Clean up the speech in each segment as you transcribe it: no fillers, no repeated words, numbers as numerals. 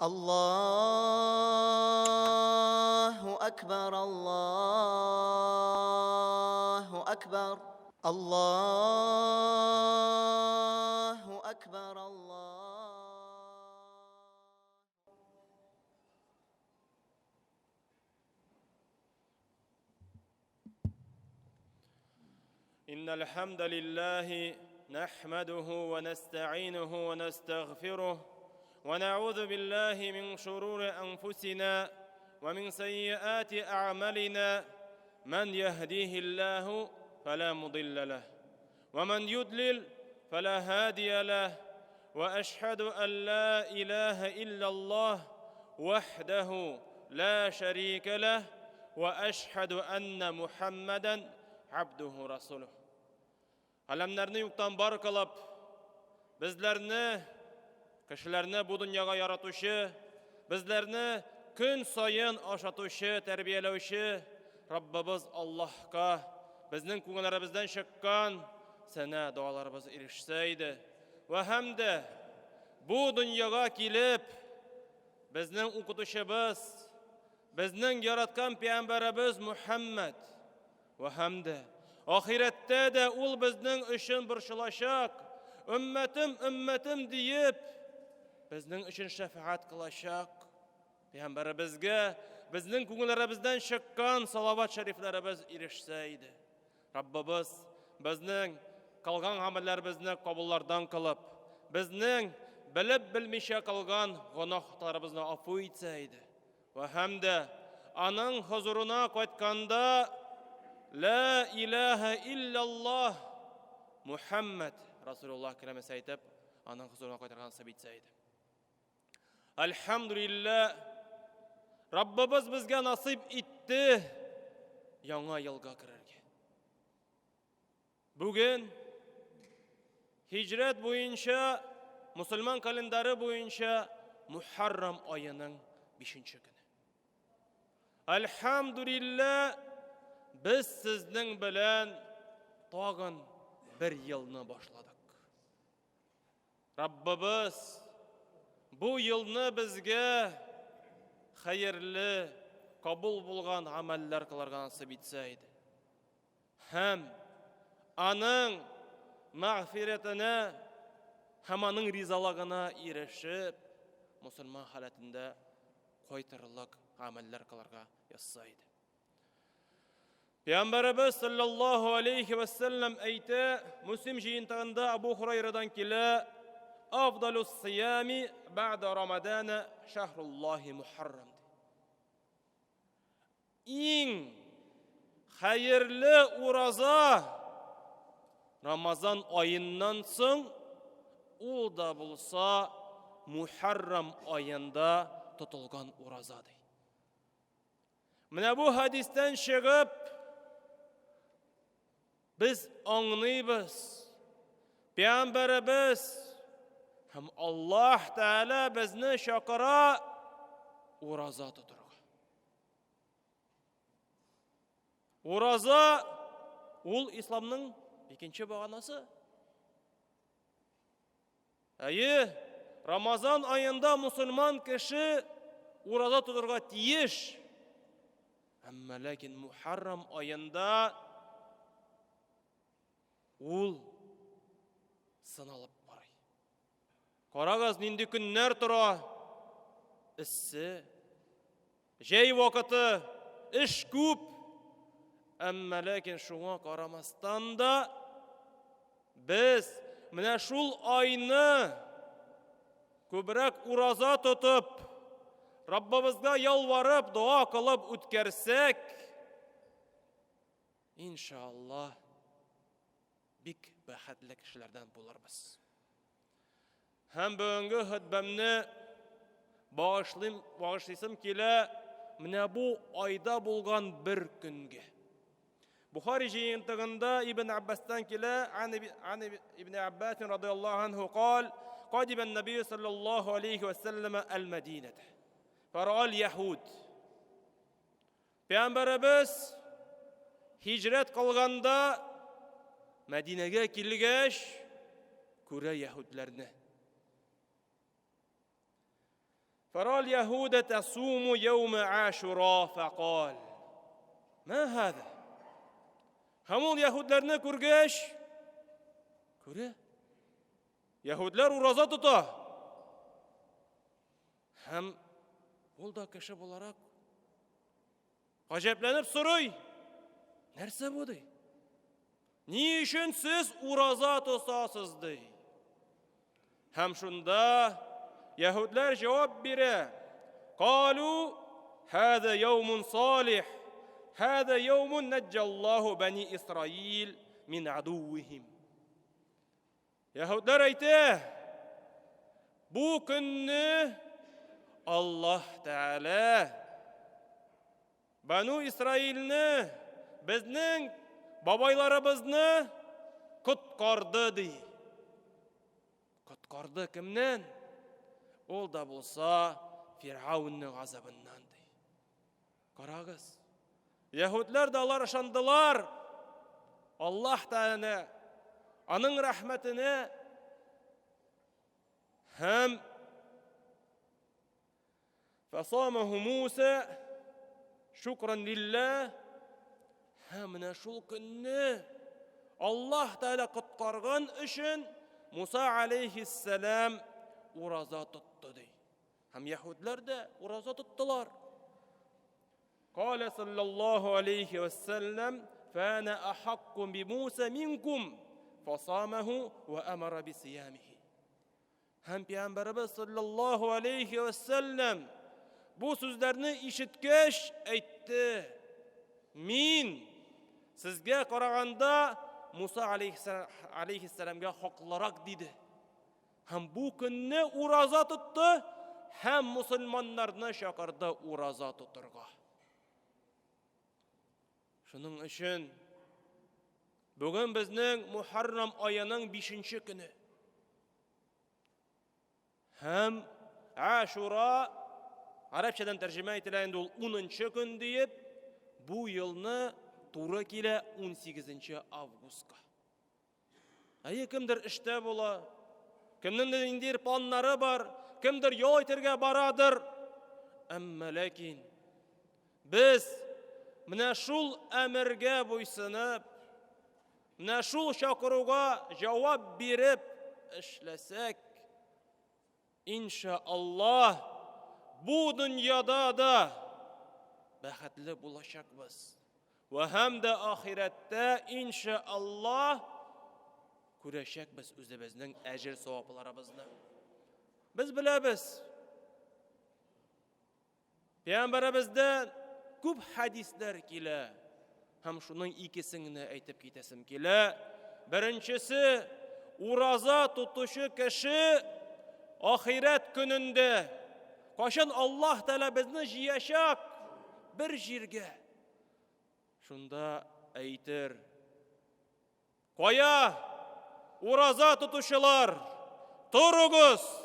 الله أكبر الله أكبر الله أكبر إن الحمد لله نحمده ونستعينه ونستغفره ونعوذ بالله من شرور أنفسنا ومن سيئات أعمالنا من يهديه الله فلا مضل له ومن يضلل فلا هادي له وأشهد أن لا إله إلا الله وحده لا شريك له وأشهد أن محمدا عبده رسوله. Alemlerini yuktan bar kılıp, bizlerini, kişilerini bu dünyaya yaratuşu, bizlerini gün sayın aşatuşu, terbiyelewişi, Rabbimiz Allah'a, bizning ko'ngillerimizdan çıkan sana dualarımız erişseydi. Ve hem de bu dünyaya gelip, bizning okutuşumuz, bizning yaratgan Peygamberimiz Muhammed ve hem de ahirette de ul bizning için burşulaşak, ümmetim deyip, bizning için şefaat kılacak. Peygamberimizge, bizning ko'ngillerimizdan çıkan salavat şeriflerimiz erişseydi. Rabbimiz bizning kılgan amellerimizni kabullardan kılıp, bizning bilip bilmişe kılgan günahlarımızı affı etseydi. Ve hem de anın huzuruna qaytkanda La ilahe illallah Muhammed Resulullah kelimesi aytib, anın huzuruna qaytargan sabitseydi. Elhamdülillah Rabbimiz bizge nasip etti yana yılga kirerge. Bugün hicret boyunca, Müslüman kalenderi boyunca Muharram ayının 5. günü. Elhamdülillah biz sizning bilen tag'in bir yılni başladık. Rabbimiz bu yılni bizge hayırlı, kabul bulgan ameller kılarga nasip etseydi. Hem anın mağfiretine, hem anın rizalığına erişip, Müslüman haletinde koytırılık ameller kılarga yazsaydı. Peygamberimiz sallallahu aleyhi ve sellem ayta, Müslim jeyintağında Abu Hurayra'dan kile, afdalus siyami ba'da Ramazan şahrullahi Muharram. En hayırlı uraza Ramazan ayından soň, o da bulsa Muharram ayında tutulgan urazadır. Mine bu hadisten çıkıp, biz anlayız, Peygamberimiz hem Allah Teala bizni şakara uraza tuturga. Uraza ul İslam'ın ikinci bağanası. Ramazan ayında Müslüman kişi uraza tuturga tiyiş. Ama lakin Muharram ayında ul sınalıp baray. Karagaz nindi günler tura, issi, jey vakıtı, iş küp. Amma lakin şuna karamastan da, biz mine şul ayını kübrek uraza tutup, Rabbimizga yalvarıp, dua kılıp ütkersek, inşallah bik bahatli kişilerden bularız. Hem bugünkü hutbemni bağışlaysam kile, mine bu ayda bulgan bir günge. Bukhari jeyintağında İbn Abbas'tan kile, an İbn Abbas radıyallahu anhu kal, قادم النبي صلى الله عليه وسلم المدينة فرأى اليهود. Peygamberimiz hicret kılganda Medine'ye kilgeş, Kure Yahudilerini. فرأى اليهود تصوم يوم عاشوراء فقال ما هذا؟ Hem ol Yahudlarını kurgeç. Köre. Yahudlar uraza tuta. Hem ol da kişi olarak aceplenip soruy. Nerse bu dey? Ni için siz uraza tutasız dey? Hem şunda Yahudlar cevap bire. Kalu hâze yevmun salih. هذا يوم نجى الله بني إسرائيل من عدوهم. Yahudlar aytı, bu günü Allah Teala Banu İsrailni, bizning babaylarimizni qutqardı dey. Qutqardı kimden? Ol da bolsa Firavunning azabından dey. Qaragız. Yahudlar da alar aşandılar. Allah Teala anın rahmetine hem fasamahu Musa şükran lillah hem neşul günni Allah Teala qutqargan için Musa aleyhisselam uraza tuttu dey. Hem Yahudlar da uraza tuttular. قال صلى الله عليه وسلم فأنا أحق بموسى منكم فصامه وأمر بصيامه. Hem Peygamberimiz sallallahu aleyhi ve sellem bu sözlerini işitkeş aytdı. Min sizge qaraganda Musa aleyhisselamga haqlarak dedi. Hem bu günni uraza tuttu, hem musulmanlarni şakırdı uraza tuturga. Şunun için bugün bizning Muharram ayının 5. günü. Hem Aşura Arapçadan tercüme edilen 10. gün deyip bu yılını to'g'ri kela 18 avgustga. Kimdir işte bola, kimdir planlari var, kimdir yo'l aytirga baradir. Amma lakin biz Mine şul emirge boysunub, mine şul şakiruga cevap berip işlesek, inşallah bu dünyada da baxtli bulacakbız. Ve hem de ahirette inşallah kurashakbız özümüzning ajr savoblarimizni. Biz bilamiz. Peygamberimizden ko'p hadisler kela. Hem şunun ikisini aytib ketesim kela. Birinchisi, uraza tutuşu kişi ahiret gününde qachon Allah Teala bizni jiyashak bir jirge. Şunda aytir. Qoya uraza tutuşular turuguz.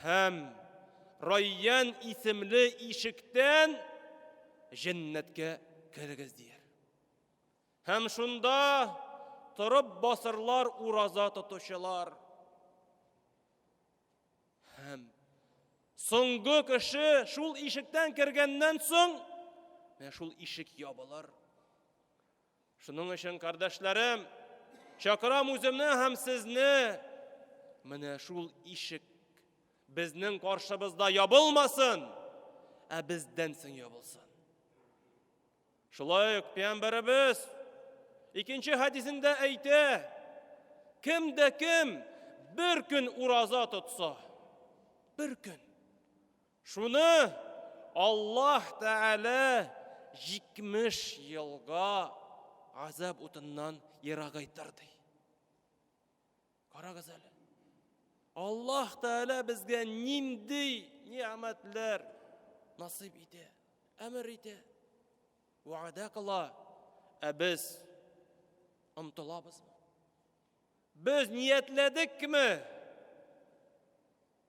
Hem Rayyan isimli işikten cennetke kirgiz diyer. Hem şunda turib basırlar uraza tutuşular. Hem so'nggi kishi şul işikten kirgenden so'ng şul işik yapılar. Şunun için kardeşlerim, çakıram özümni hem sizni, mine şul işik bizning qarşımızda yapılmasın, bizden so'ng yapılsın. Şulay Peygamberimiz ikinci hadisinde aytdi, kimde kim bir gün uraza tutsa, bir gün, şunu Allah Teala 70 yılga azap otundan yiragaytırdı. Qaragız hele. Allah Teala bizge nindi nimetler nasip edi, emir edi. Vaada kıla. Biz umtulabız mı? Biz niyetledik mi?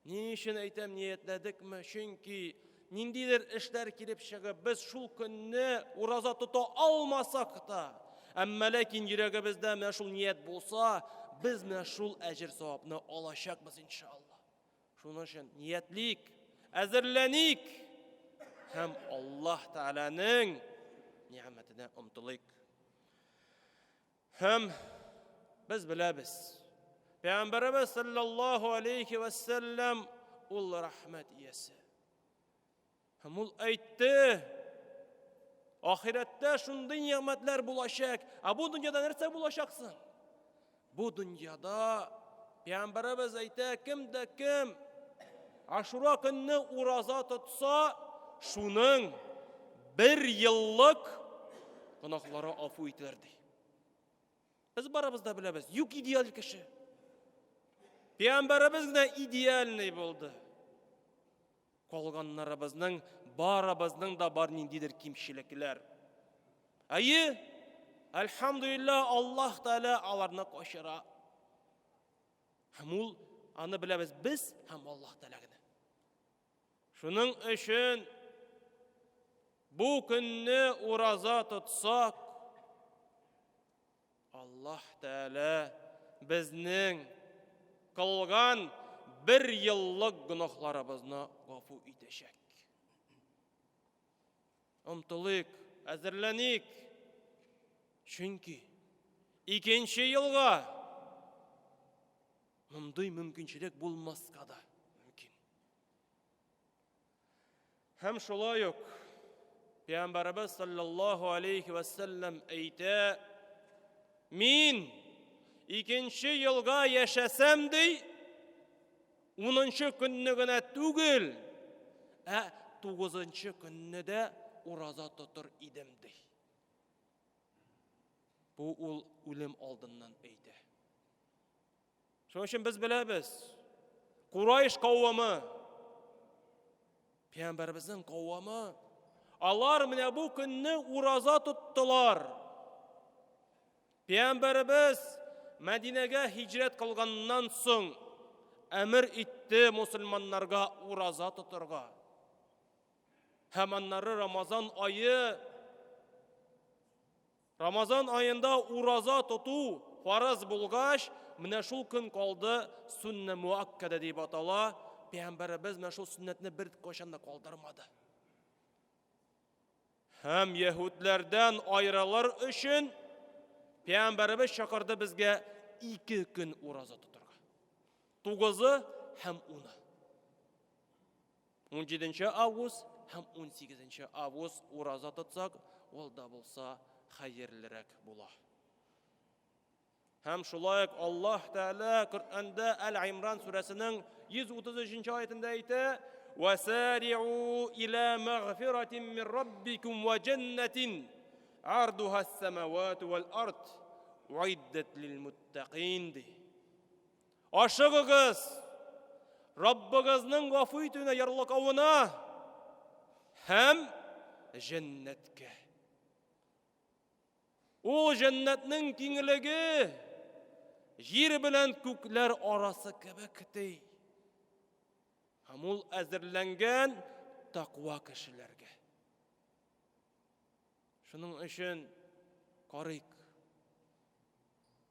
Niçin aytam niyetledik mi? Çünkü nindidir işler kirip çıkıp biz şul günni uraza tuta almasak da, amma lakin yüreğimizde meşul niyet bolsa, biz meşul ecir savabını alacakmız inşallah. Şunun için niyetlik, әзерләник һәм Аллаһ Тәгаләнең ниъмәтенә омтылыйк. Һәм без беләбез, Пәйгамбәрбез саллаллаһу алейхи ва саллям ул рәхмәт иясе. Һәм ул әйтте, ахирәттә шундый ниъмәтләр булачак. Бу дөньяда нәрсә булачаксың? Бу дөньяда Пәйгамбәрбез әйтә, кемдә кем Ашура көнне ураза тотса, шуның 1 еллык гөнаһлары афу ителер ди. Без барыбыз да беләбез, юк идеаль кеше. Пәйгамбәрбез генә идеальный булды. Калганнарыбызның, барыбызның да бар ниндидер кимчелекләр. Әйе, әлхәмдүлилләһ, Аллаһ Тәгалә аларны качыра. Һәм ул аны беләбез без һәм Аллаһ Тәгалә генә. Шуның өчен бу көнне ураза тотсак, Аллаһ Тәгалә безнең кылган 1 еллык гөнаһларыбызны гафу итәчәк. Омтылыйк, әзерләник. Чөнки 2нче елга мондый мөмкинчелек булмаска да мөмкин. Һәм шулай ук Пәйгамбәрбез саллаллаһу алейхи ва саллям әйтә, мин 2нче елга яшәсәм ди, 10нчы көнне генә түгел, 9нчы көнне дә ураза тотыр идем ди. Бу ул үлем алдыннан әйтә. Шуның өчен без беләбез, Курайш кавымы, Пәйгамбәрбезнең кавымы, алар менә бу көнне ураза тоттылар. Пәйгамбәрбез Мәдинәгә һиҗрәт кылганнан соң әмер итте мусульманнарга ураза тотырга. Һәм аннары Рамазан айында ураза тоту фарыз булгач, менә шул көн калды сунна муаккада дип атала. Пәйгамбәрбез менә шул сөннәтне бер кайчан да калдырмады. Һәм яһүдләрдән айрылыр өчен Пәйгамбәрбез чакырды безгә 2 көн ураза тотырга. 9 һәм 10. 17 август һәм 18 август ураза тотсак, ул да булса хәерлерәк була. Һәм шулай Аллаһ Тәгалә Коръәндә Әл-Имран сүрәсенең 133 аятында әйтә: "Васари'у иля магфиратин мин раббикум ва джаннатин ардуха ас-самавату вал-ард уиддат лил-муттақин." Ашыгыгыз Раббыгызның гафу итүенә, ярлыклауына һәм җәннәткә. Ул җәннәтнең киңлеге җир белән күкләр арасы кебек ди. Һәм ул әзерләнгән тақва кешеләргә. Шуның өчен карыйк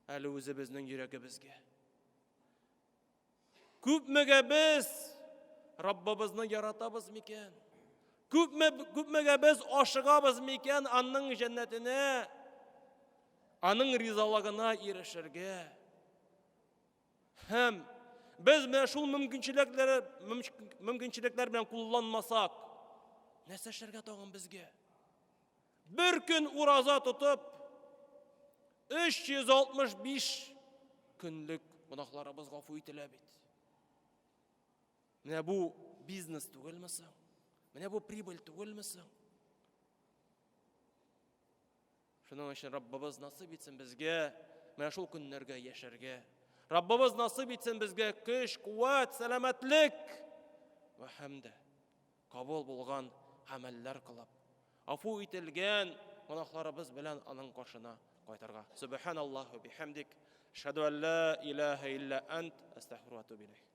әле үзебезнең йөрәгебезгә. Күпмегә без Раббыбызны яратабыз микән? Күпмегә без ашыгабыз микән аның җәннәтенә, аның ризалыгына ирешергә? Һәм без менә шул мөмкинчелекләр белән кулланмасак, нәрсә эшләргә тагын безгә? 1 көн ураза тотып, 365 көнлек гөнаһларыбыз гафу ителә бит. Менә бу бизнес түгелме соң? Менә бу прибыль түгелме соң? Шуның өчен Раббыбыз насыйп итсен безгә менә шул көннәргә яшәргә. Раббыбыз насыйп итсен безгә көч, куәт, сәламәтлек ва һәм дә кабул булган гамәлләр кылып, афу ителгән гөнаһларыбыз белән аның каршына кайтарга. Субханаллаһи ва бихамдик, ашһаду ан ла илаха илля ант, астагфирука ва атубу илейк.